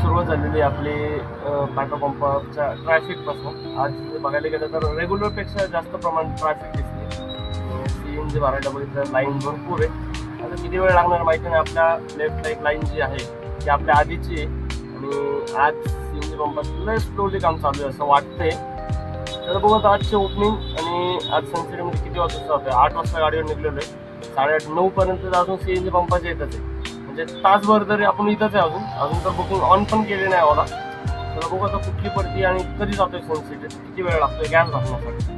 सुरुवात झालेली आहे आपली पेट्रोल पंपाच्या ट्रॅफिकपासून. आज बघायला गेलं तर रेग्युलरपेक्षा जास्त प्रमाणात ट्रॅफिक दिसते. CNG भरायला बघितलं लाईन भरपूर आहे. आता किती वेळ लागणार माहिती नाही. आपल्या लेफ्टला एक लाईन जी आहे ती आपल्या आधीची आहे आणि आज CNG पंपात लय स्लोली काम चालू आहे असं वाटतंय. तर बघत आजचे ओपनिंग आणि आज सनसेटमध्ये किती वाजता होते. 8 वाजता गाडीवर निघलेलो आहे. 8:30-9 पर्यंत अजून CNG पंपाच्या येतच आहे. म्हणजे तासभर तरी आपण इथंच आहे. अजून तर बुकिंग ऑन पण केली नाही मला. तर बघू आता कुठली पडती आणि कधी जातोय सनसेट, किती वेळ लागतोय गॅस भरण्यासाठी.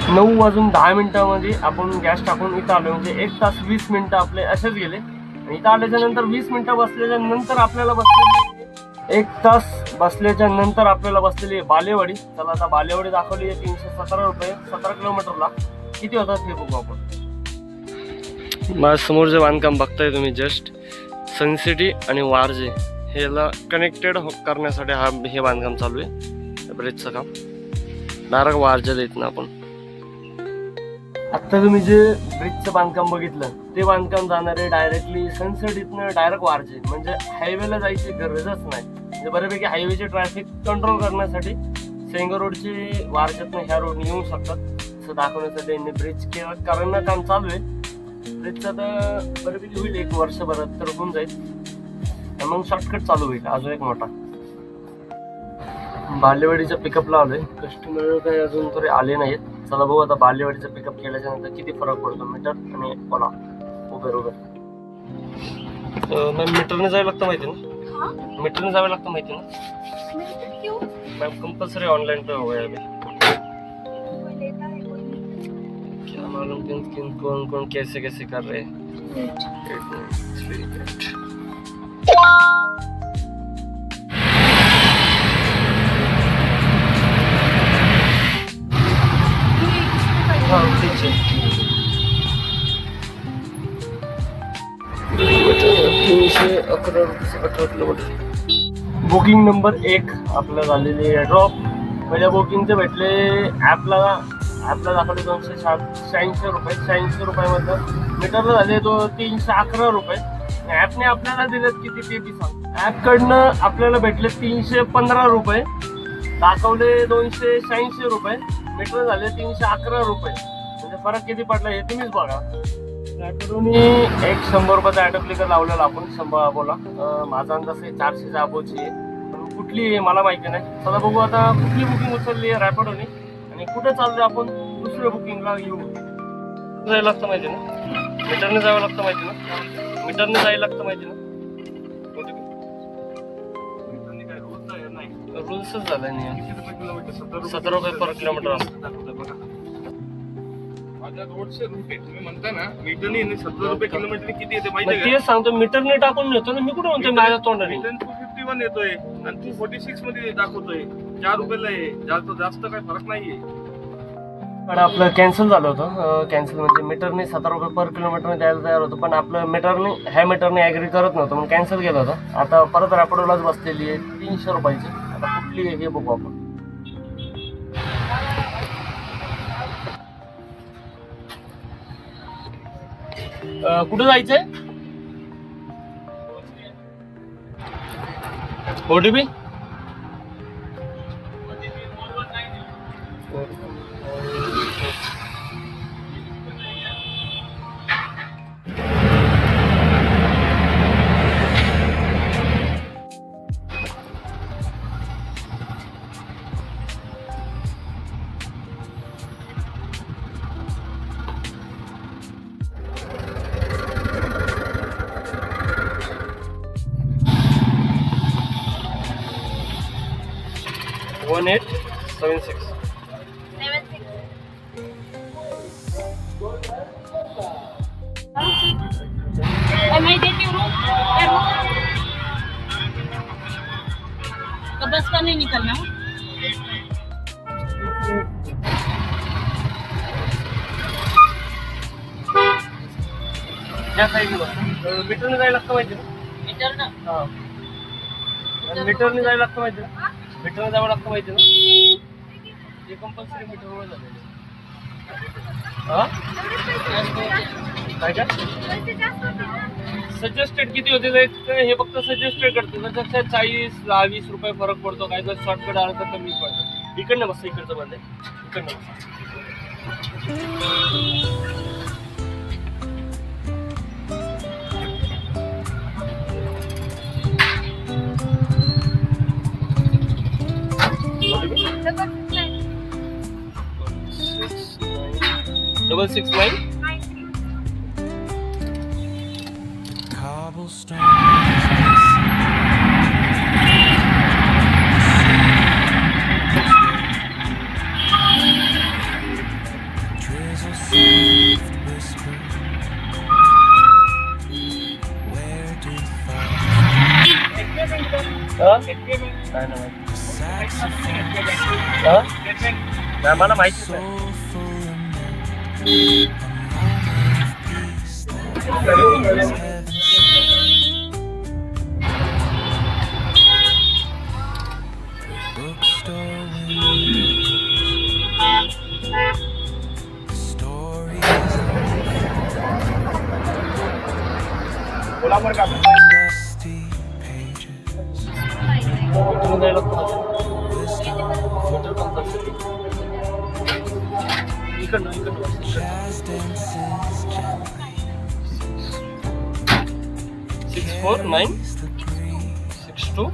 9:10 आपण गॅस टाकून इथं आलो. म्हणजे 1 तास 20 मिनिटं आपले असेच गेले. आणि इथं आल्याच्या नंतर 20 मिनिटं बसल्याच्या नंतर आपल्याला बसलेली 1 तास बसल्याच्या नंतर आपल्याला बसलेली बालेवाडी. चला आता बालेवाडी दाखवली आहे 317 रुपये 17 किलोमीटरला. किती होतात हे बघू आपण. माझ्या समोर जे बांधकाम बघताय तुम्ही जस्ट सनसिटी आणि वारजे ह्याला कनेक्टेड करण्यासाठी हे बांधकाम चालू आहे. ब्रिजचं काम डायरेक्ट वारजेला येत ना आपण. आता तुम्ही जे ब्रिजचं बांधकाम बघितलं ते बांधकाम जाणार आहे डायरेक्टली सनसेटीतनं डायरेक्ट वारजे. म्हणजे हायवेला जायची गरजच नाही. म्हणजे बऱ्यापैकी हायवेचे ट्रॅफिक कंट्रोल करण्यासाठी सेंगर रोडचे वारजेतनं ह्या रोडने येऊ शकतात असं दाखवण्यासाठी यांनी ब्रिज करणं काम चालू आहे. ब्रिजचं तर बऱ्यापैकी होईल 1 वर्षभरात तर होऊन जाईल. मग शॉर्टकट चालू होईल अजून एक मोठा. बालेवाडीच्या पिकअपला आलोय. कस्टमर काही अजून तरी आले नाहीत. चला बघू आता बालेवाडीचं पिकअप केल्याच्या नंतर किती फरक पडतो मीटर आणि ओला उबर. मॅम मीटरने जावं लागतं माहिती ना. मीटरने जावं लागतं माहिती ना मॅम. कंपल्सरी ऑनलाइन पे हो गया अभी. क्या मालूम किन कौन कैसे कैसे कर रहे हैं. बुकिंग नंबर 1 आपलं झालेली आहे ड्रॉप. पहिल्या बुकिंगचे भेटले ॲपला दाखवले 286 रुपये. 86 रुपयामधलं मीटरला झाले 311 रुपये. ॲपने आपल्याला दिलेत किती ते बी सांग. ॲपकडनं आपल्याला भेटले 315 रुपये. दाखवले 286 रुपये. मीटर झाले 311 रुपये. म्हणजे फरक किती पडला हे तुम्हीच बघा. रॅपिडोनी एक 100 रुपयाचा ॲटो क्लिकर लावलेला आपण 100 बोला. माझा अंदाज आहे 400च्या अबोची आहे. पण कुठली आहे मला माहिती नाही. चला बघू आता कुठली बुकिंग उचलली आहे रॅपिडोनी आणि कुठे चाललोय आपण दुसऱ्या बुकिंगला येऊ. जायला लागतं माहिती ना. मीटरने जावं लागतं माहिती ना. मीटरने जायला लागतं माहिती ना. रूल्सच झालाय नाही. 17 रुपये पर किलोमीटर असतं. रोडचे रूट आहे तुम्ही म्हणता ना. मीटरने 17 रुपये किलोमीटर किती येते माहिती आहे. तेच सांगतो मीटरने टाकून नेतो ना मी. कुठे म्हणतोय माझ्या तोंडाने. 251 येतोय आणि 246 मध्ये दाखवतोय. 4 रुपयाला आहे. जास्त काय फरक नाहीये. पण आपलं कॅन्सल झालं होतं. कॅन्सल म्हणजे मीटरने 17 रुपये पर किलोमीटरने द्यायला तयार होतं. पण आपलं ह्या मीटरने ॲग्री करत नव्हतं मग कॅन्सल केलं होतं. आता परत रॅपिडोलाच बसलेली आहे 300 रुपयाची. आता कुठली आहे हे बघू आपण. कुठं जायचंय. OTP one 1876. बस का नहीं निकलना. त्या साईडला मीटरने जायला लागतं माहिती ना. मीटर ना. हा मीटरने जायला लागतं माहिती ना. मीटरने जावं लागतं माहिती ना. हे कंपल्सरी मीटरवर झालेलं हा काय सजेस्टेड किती होते हे फक्त सजेस्टेड करते त्याच्यात 40-20 रुपये फरक पडतो. काय जर शॉर्टकट आलं तर कमी पडतं. इकडनं बस इकडचं बंद आहे इकडनं बस. डबल 69 मला माहिती कोल्हापूर का इकडनं 649 62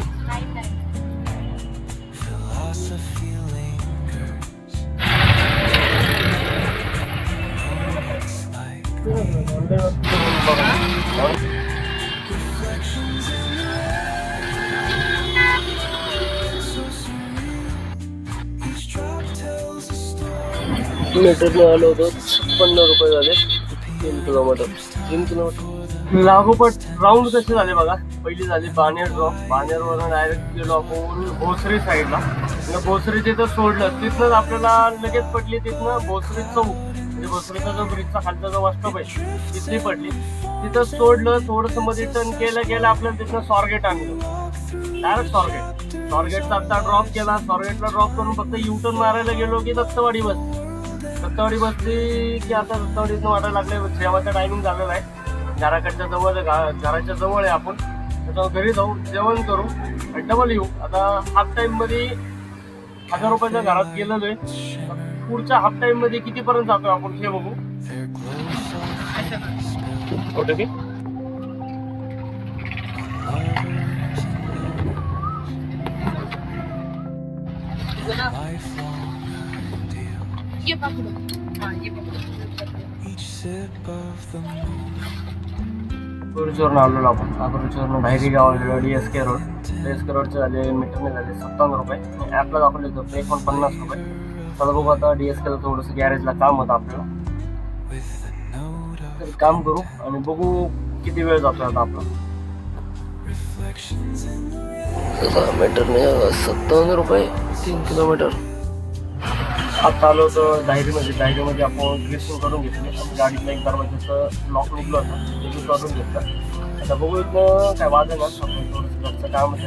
मीटरने आलो होतो 56 रुपये झाले 3 किलोमीटर लागोपाठ राऊंड कसे झाले बघा. पहिली झाली बाणेर ड्रॉप. बाणेरवरून डायरेक्ट गेलो आपण भोसरी साईडला. भोसरी तिथं सोडलं तिथनंच आपल्याला लगेच पडली तिथनं भोसरी चौक म्हणजे भोसरीचा जो ब्रिजचा खालचा जो बस स्टॉप आहे तिथली पडली. तिथं सोडलं थोडंसं मध्ये टर्न केलं आपल्याला तिथनं स्वारगेट आणलं. डायरेक्ट स्वारगेटचा आता ड्रॉप केला. स्वारगेटला ड्रॉप करून फक्त युटर्न मारायला गेलो की दत्तवाडी बसली की आता दत्तवाडीतनं वाटायला लागले जेवायचा टायमिंग झालेला आहे. घराकडच्या घराच्या जवळ आहे आपण त्याच्यावर घरी जाऊ जेवण करू आणि डबल येऊ. आता हाफ टाइम मध्ये 1000 रुपयाच्या घरात गेलेलो आहे. पुढच्या हाफ टाइम मध्ये कितीपर्यंत जातोय आपण हे बघू. ओके कुरुचवरून आलेलो आपण. कुरुचवरून बाहेरी गाव आलेलो. DSK रोडचे झाले मीटरने झाले 57 रुपये. ॲपला दाखवले होते 49 रुपये. चला बघू आता DSKला थोडंसं गॅरेजला काम होतं आपल्याला तर काम करू आणि बघू किती वेळ जातो आता आपला. मीटरने 57 रुपये 3 किलोमीटर. आता आलो होतो डायरीमध्ये आपण ड्रेसिंग करून घेतली. गाडीतलं एक दरवाजाचं लॉक निघलं होतं ते करून घेतलं. आता बघू इथं काय वाजन आपण थोडंसं घरचं काम आहे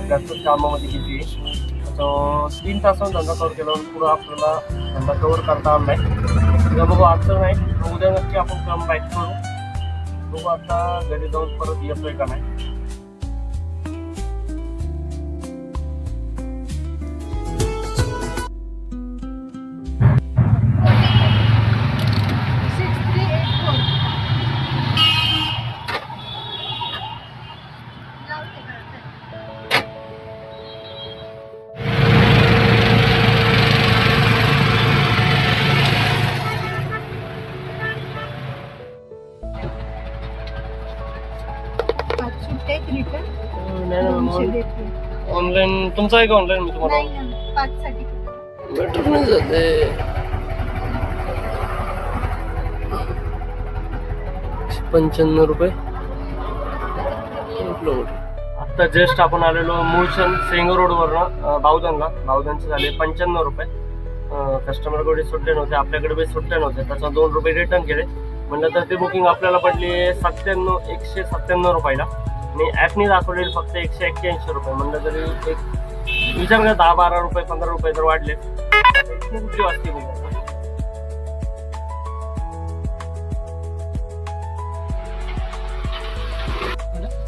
घरचं कामामध्ये किती आहे. तर 3 तासावर धंदा कवर केल्यावर पुढं आपल्याला धंदा कवर करता आला नाही. बघू आजचं नाही उद्या नक्की आपण काम बॅक करू. बघू आता घरी जाऊन परत येतोय का नाही. ऑनलाईन तुमचं आहे का ऑनलाईन मी तुम्हाला मीटरने जाते 95 रुपये किलोमीटर. आता जस्ट आपण आलेलो मूळचंद सेंगर रोडवरनं बावधनचे झाले 95 रुपये. कस्टमरकडे सुट्टे नव्हते आपल्याकडे बी सुट्टे नव्हते त्याचा 2 रुपये रिटर्न केले. म्हणलं तर ते बुकिंग आपल्याला पडली 197 रुपयाला आणि ॲपने दाखवलेली फक्त 181 रुपये. म्हणलं तरी एक विचार करा 10-12 रुपये 15 रुपये जर वाढले तर इथून कुठली वाजते बघू.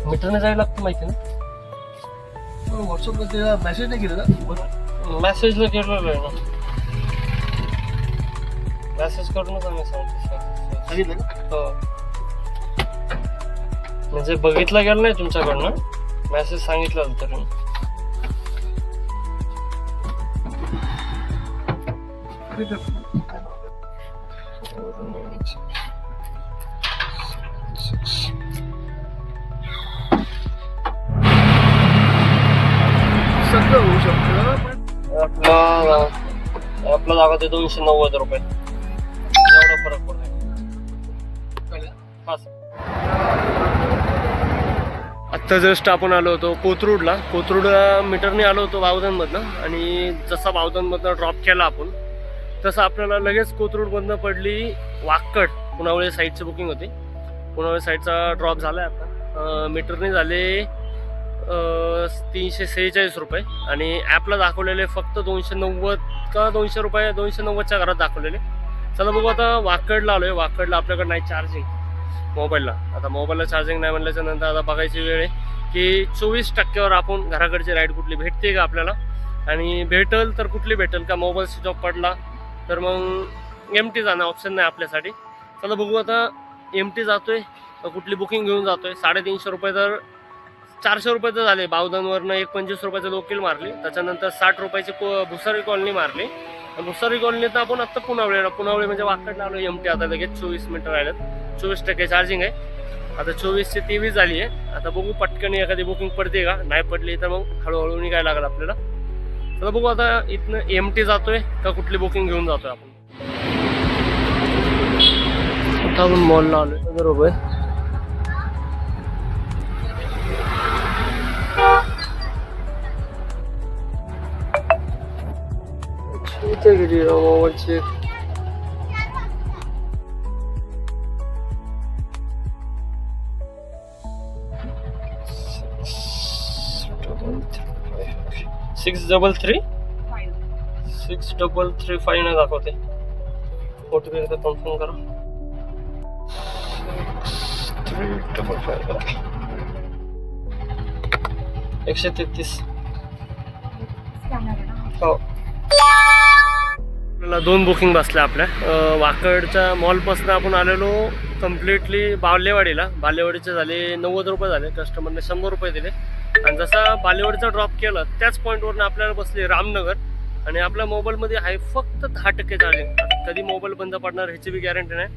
मीटरने जायला लागतं माहिती ना. व्हॉट्सअपला मेसेज नाही केलं ना. मेसेजला केलेलं आहे ना. मेसेज करूनच आम्ही सांगतो. सांगितलं का? हो. म्हणजे बघितला गेला नाही तुमच्याकडनं, मेसेज सांगितलं होतं तरी. सगळं होऊ शकतं पण आपला दाखवते 290 रुपये. एवढा फरक पडतो. आत्ता जस्ट आपण आलो होतो कोथरूडला. मीटरने आलो होतो बावधनमधनं, आणि जसा बावधनमधनं ड्रॉप केला आपण तसं आपल्याला लगेच कोथरूडमधनं पडली वाकड. पुनावळे साईडची बुकिंग होती. पुनावळे साईडचा ड्रॉप झाला आहे आता. मीटरने झाले 346 रुपये, आणि ॲपला दाखवलेले फक्त 290 का 200 रुपये, 290च्या घरात दाखवलेले. चला बघू आता. वाकडला आलो आहे. वाकडला आपल्याकडे नाही चार्जिंग मोबाईलला. आता मोबाईलला चार्जिंग नाही म्हणल्याच्या नंतर आता बघायची वेळ आहे की 24% आपण घराकडची राईड कुठली भेटते का आपल्याला, आणि भेटल तर कुठली भेटेल का. मोबाईल स्विच ऑफ पडला तर मग एमटी जाणं ऑप्शन नाही आपल्यासाठी. चला बघू आता. एमटी जातोय तर कुठली बुकिंग घेऊन जातोय. 350 रुपये तर 400 रुपये तर झाले. बावधनवरनं 125 रुपयाचं लोकल मारली, त्याच्यानंतर 60 रुपयाची भुसारी कॉलनी मारली. भुसारी कॉलनीत आपण आत्ता पुनावळे म्हणजे वाकडला आलो. एमटी आता लगेच 24 मिनिटं राहिल्यात. 24% चार्जिंग आहे. आता 24 ते 23 झाली आहे. आता बघू पटकन एखादी बुकिंग पडते का. नाही पडली तर मग हळूहळू निघायला लागेल आपल्याला. चला बघू आता. इथनं एमटी जातोय का कुठली बुकिंग घेऊन जातोय आपण. आता आपण मॉलला आलोय. बरोबर इथे गेली मोबाईलची. सिक्स डबल थ्री 633 ने दाखवते. OTP एकदा कन्फर्म करा. 355 133. हो. आपल्याला 2 बुकिंग बसल्या आपल्या. वाकडच्या मॉलपासून आपण आलेलो कम्प्लिटली बालेवाडीचे झाले 90 रुपये झाले. कस्टमरने 100 रुपये दिले, आणि जसा बालेवाडीचा ड्रॉप केला त्याच पॉईंटवरून आपल्याला बसले रामनगर, आणि आपल्या मोबाईलमध्ये आहे फक्त 10% चार्जिंग. कधी मोबाईल बंद पडणार ह्याची बी गॅरंटी नाही.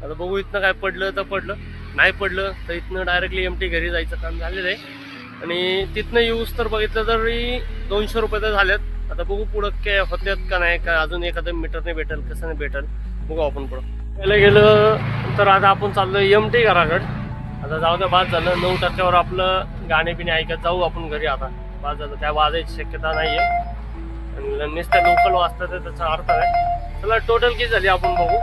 आता बघू इथनं काय पडलं तर पडलं, नाही पडलं तर इथनं डायरेक्टली एमटी घरी जायचं काम झालेलं आहे. आणि तिथनं यूज तर बघितलं तरी 200 रुपये तर झालेत. आता बघू पुढं काय होत्यात का नाही, का अजून एखादं मीटरने भेटेल कसं नाही भेटेल बघू आपण पुढं. पहिलं गेलं तर आता आपण चाललो एमटी घराकडं. आता जाऊ द्या, बाद झालं. 9%वर आपलं गाणे बिणे ऐकत जाऊ आपण घरी. आता बाद झालं, काय वाजायची शक्यता नाही आहे, आणि नुसतं लोकल वाजतात त्याचा अर्थ आहे. चला टोटल किती झाली आपण बघू.